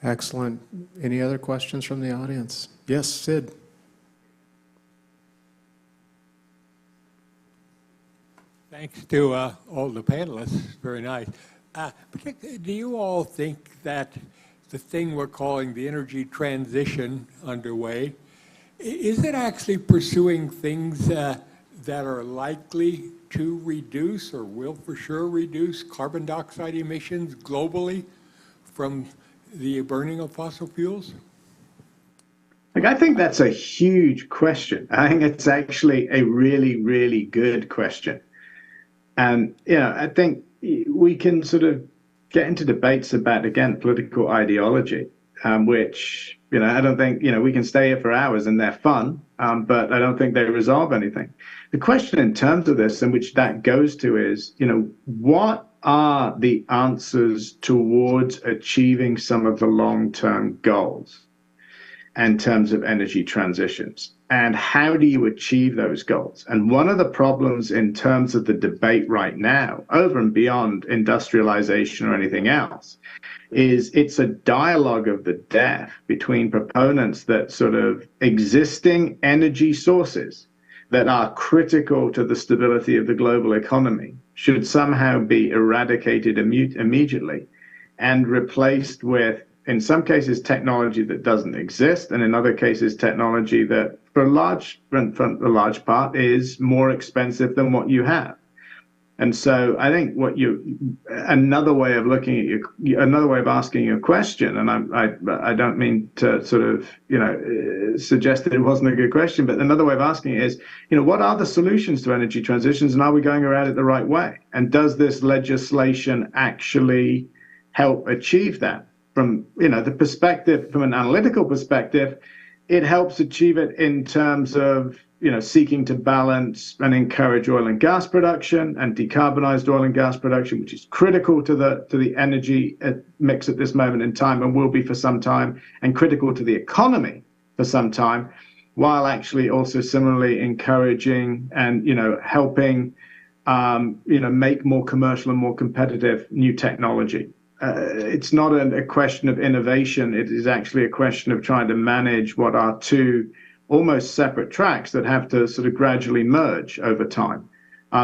Excellent. Any other questions from the audience? Yes, Sid. Thanks to all the panelists. Very nice. Do you all think that the thing we're calling the energy transition underway, is it actually pursuing things that are likely to reduce or will for sure reduce carbon dioxide emissions globally from the burning of fossil fuels? I think that's a huge question. I think it's actually a really, really good question. And, I think we can sort of get into debates about, again, political ideology, which, I don't think, we can stay here for hours and they're fun, but I don't think they resolve anything. The question in terms of this, and which that goes to is, what are the answers towards achieving some of the long-term goals in terms of energy transitions? And how do you achieve those goals? And one of the problems in terms of the debate right now, over and beyond industrialization or anything else, is it's a dialogue of the deaf between proponents that sort of existing energy sources that are critical to the stability of the global economy should somehow be eradicated immediately and replaced with, in some cases, technology that doesn't exist, and in other cases, technology that, for a large part, is more expensive than what you have. And so I think another way of asking your question, and I don't mean to sort of, suggest that it wasn't a good question, but another way of asking it is, what are the solutions to energy transitions, and are we going around it the right way? And does this legislation actually help achieve that? From, the perspective, from an analytical perspective, it helps achieve it in terms of, seeking to balance and encourage oil and gas production and decarbonized oil and gas production, which is critical to the energy mix at this moment in time and will be for some time, and critical to the economy for some time, while actually also similarly encouraging and, helping, make more commercial and more competitive new technology. It's not a question of innovation. It is actually a question of trying to manage what are two almost separate tracks that have to sort of gradually merge over time.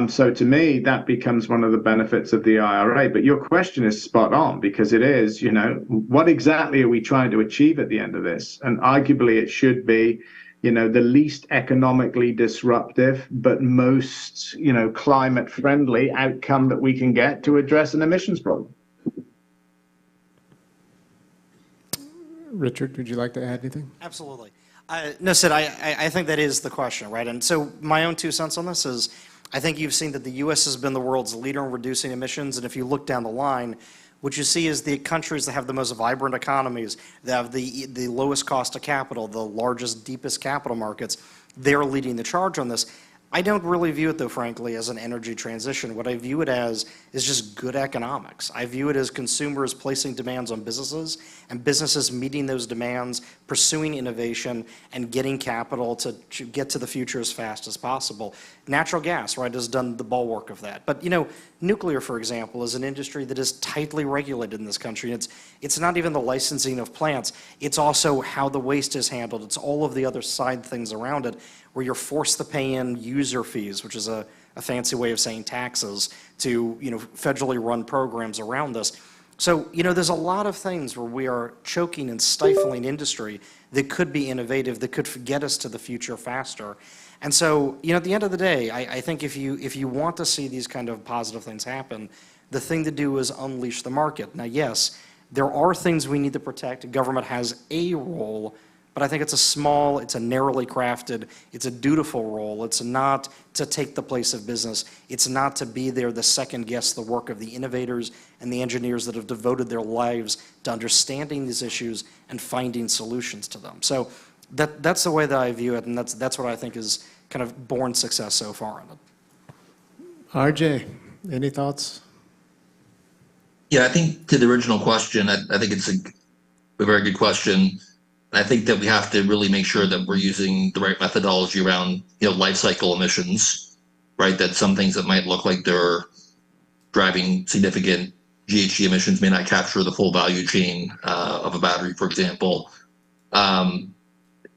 So to me, that becomes one of the benefits of the IRA. But your question is spot on, because it is, what exactly are we trying to achieve at the end of this? And arguably it should be, the least economically disruptive, but most, climate friendly outcome that we can get to address an emissions problem. Richard, would you like to add anything? Absolutely. No, Sid, I think that is the question, right? And so my own 2 cents on this is, I think you've seen that the U.S. has been the world's leader in reducing emissions, and if you look down the line, what you see is the countries that have the most vibrant economies, that have the lowest cost of capital, the largest, deepest capital markets, they're leading the charge on this. I don't really view it, though, frankly, as an energy transition. What I view it as is just good economics. I view it as consumers placing demands on businesses and businesses meeting those demands, pursuing innovation, and getting capital to get to the future as fast as possible. Natural gas, right, has done the bulwark of that. But, you know, nuclear, for example, is an industry that is tightly regulated in this country. It's not even the licensing of plants. It's also how the waste is handled. It's all of the other side things around it, where you're forced to pay in user fees, which is a fancy way of saying taxes, to, you know, federally run programs around this. So, you know, there's a lot of things where we are choking and stifling industry that could be innovative, that could get us to the future faster. And so, you know, at the end of the day, I think if you want to see these kind of positive things happen, the thing to do is unleash the market. Now, yes, there are things we need to protect. Government has a role, but I think it's a narrowly crafted, it's a dutiful role. It's not to take the place of business. It's not to be there to second guess the work of the innovators and the engineers that have devoted their lives to understanding these issues and finding solutions to them. So that's the way that I view it, and that's what I think is kind of born success so far in it. RJ, any thoughts? Yeah, I think to the original question, I think it's a very good question. I think that we have to really make sure that we're using the right methodology around, you know, life cycle emissions, right? That some things that might look like they're driving significant GHG emissions may not capture the full value chain of a battery, for example. Then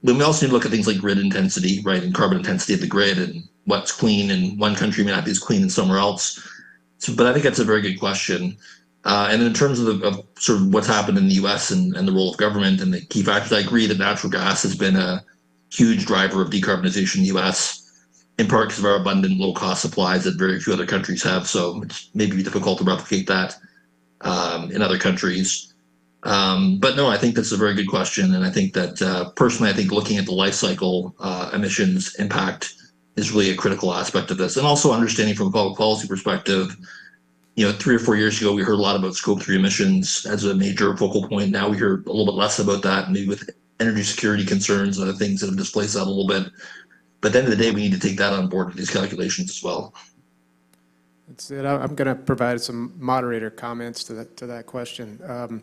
we also need to look at things like grid intensity, right, and carbon intensity of the grid, and what's clean in one country may not be as clean in somewhere else. So, but I think that's a very good question. And in terms of sort of what's happened in the U.S. and the role of government and the key factors, I agree that natural gas has been a huge driver of decarbonization in the U.S., in part because of our abundant low-cost supplies that very few other countries have. So it's maybe difficult to replicate that in other countries. But no, I think that's a very good question. And I think that personally, I think looking at the life cycle emissions impact is really a critical aspect of this. And also understanding from a public policy perspective, you know, 3 or 4 years ago, we heard a lot about Scope 3 emissions as a major focal point. Now we hear a little bit less about that, maybe with energy security concerns and other things that have displaced that a little bit. But at the end of the day, we need to take that on board with these calculations as well. That's it. I'm going to provide some moderator comments to that question.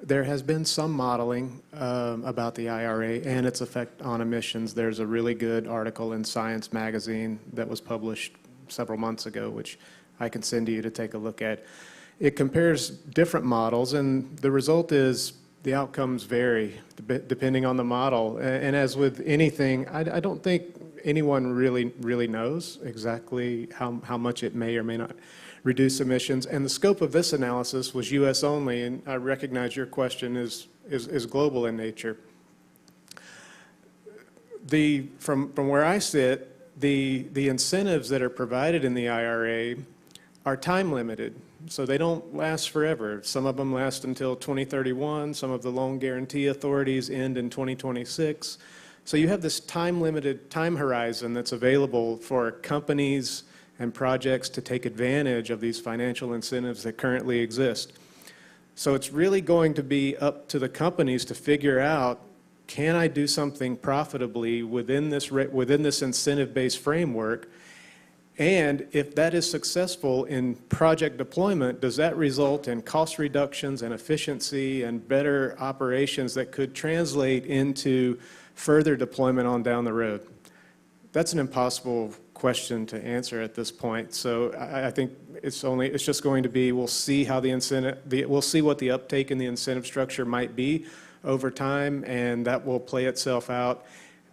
There has been some modeling about the IRA and its effect on emissions. There's a really good article in Science magazine that was published several months ago, which I can send to you to take a look at. It compares different models, and the result is the outcomes vary depending on the model. And as with anything, I don't think anyone really knows exactly how much it may or may not reduce emissions. And the scope of this analysis was U.S. only, and I recognize your question is global in nature. From where I sit, the incentives that are provided in the IRA are time limited, so they don't last forever. Some of them last until 2031. Some of the loan guarantee authorities end in 2026. So you have this time-limited time horizon that's available for companies and projects to take advantage of these financial incentives that currently exist. So it's really going to be up to the companies to figure out, can I do something profitably within this incentive-based framework? And if that is successful in project deployment, does that result in cost reductions and efficiency and better operations that could translate into further deployment on down the road? That's an impossible question to answer at this point. So I think it's just going to be, we'll see how we'll see what the uptake in the incentive structure might be over time, and that will play itself out.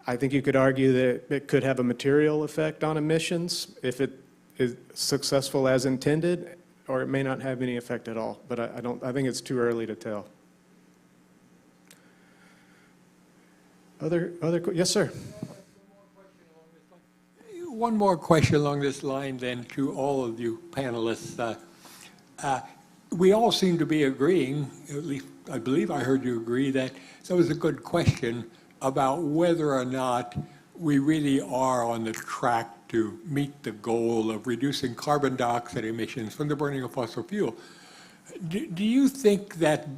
I think you could argue that it could have a material effect on emissions if it is successful as intended, or it may not have any effect at all. But I think it's too early to tell. Yes, sir. One more question along this line then to all of you panelists. we all seem to be agreeing, at least I believe I heard you agree, that that was a good question about whether or not we really are on the track to meet the goal of reducing carbon dioxide emissions from the burning of fossil fuel. Do you think that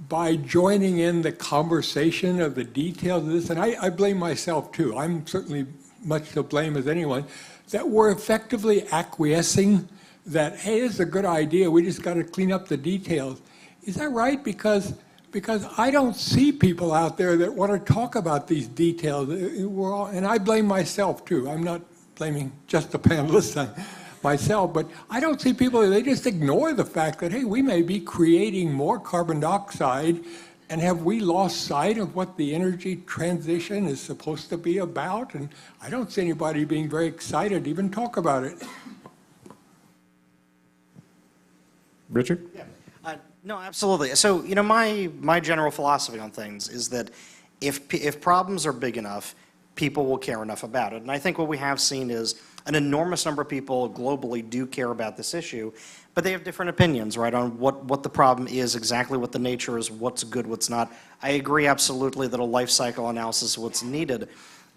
by joining in the conversation of the details of this, and I blame myself too, I'm certainly much to blame as anyone, that we're effectively acquiescing that, hey, this is a good idea, we just got to clean up the details. Is that right? Because I don't see people out there that want to talk about these details. And I blame myself too. I'm not blaming just the panelists on myself, but I don't see people, they just ignore the fact that, hey, we may be creating more carbon dioxide, and have we lost sight of what the energy transition is supposed to be about? And I don't see anybody being very excited to even talk about it. Richard? Yeah. No, absolutely. So, you know, my general philosophy on things is that if problems are big enough, people will care enough about it. And I think what we have seen is an enormous number of people globally do care about this issue, but they have different opinions, right, on what the problem is, exactly what the nature is, what's good, what's not. I agree absolutely that a life cycle analysis is what's needed.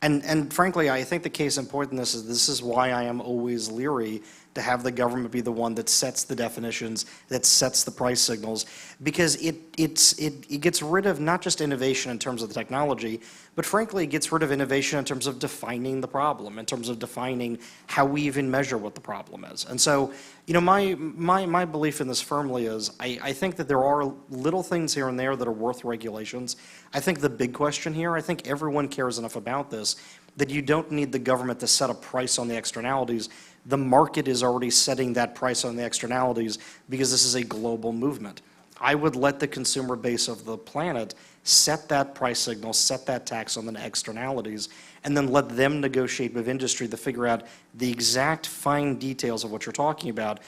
And frankly, I think the case in point in this is why I am always leery to have the government be the one that sets the definitions, that sets the price signals, because it gets rid of not just innovation in terms of the technology, but frankly, it gets rid of innovation in terms of defining the problem, in terms of defining how we even measure what the problem is. And so, you know, my belief in this firmly is I think that there are little things here and there that are worth regulations. I think the big question here, I think everyone cares enough about this, that you don't need the government to set a price on the externalities. The market is already setting that price on the externalities because this is a global movement. I would let the consumer base of the planet set that price signal, set that tax on the externalities, and then let them negotiate with industry to figure out the exact fine details of what you're talking about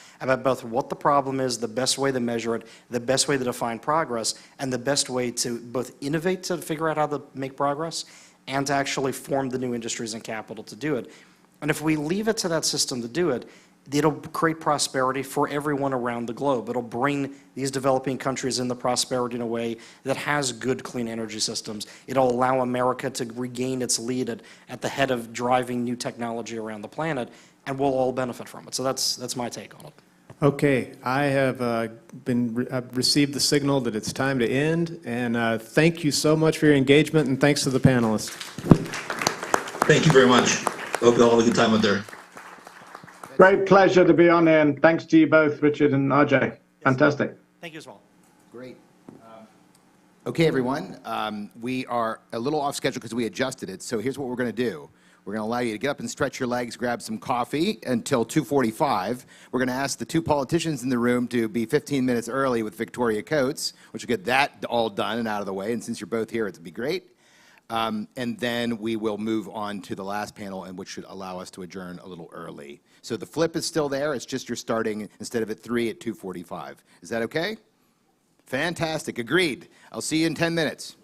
both what the problem is, the best way to measure it, the best way to define progress, and the best way to both innovate to figure out how to make progress and to actually form the new industries and capital to do it. And if we leave it to that system to do it, it'll create prosperity for everyone around the globe. It'll bring these developing countries in the prosperity in a way that has good, clean energy systems. It'll allow America to regain its lead at the head of driving new technology around the planet, and we'll all benefit from it. So that's my take on it. Okay, I have I've received the signal that it's time to end, and thank you so much for your engagement, and thanks to the panelists. Thank you very much. Hope you all have a good time out there. Great pleasure to be on here, and thanks to you both, Richard and RJ. Fantastic. Thank you as well. Great. Okay, everyone. We are a little off schedule because we adjusted it. So here's what we're going to do. We're going to allow you to get up and stretch your legs, grab some coffee until 2:45. We're going to ask the two politicians in the room to be 15 minutes early with Victoria Coates, which will get that all done and out of the way. And since you're both here, it'd be great. And then we will move on to the last panel, and which should allow us to adjourn a little early. So the flip is still there. It's just you're starting, instead of at 3, at 2:45. Is that okay? Fantastic. Agreed. I'll see you in 10 minutes.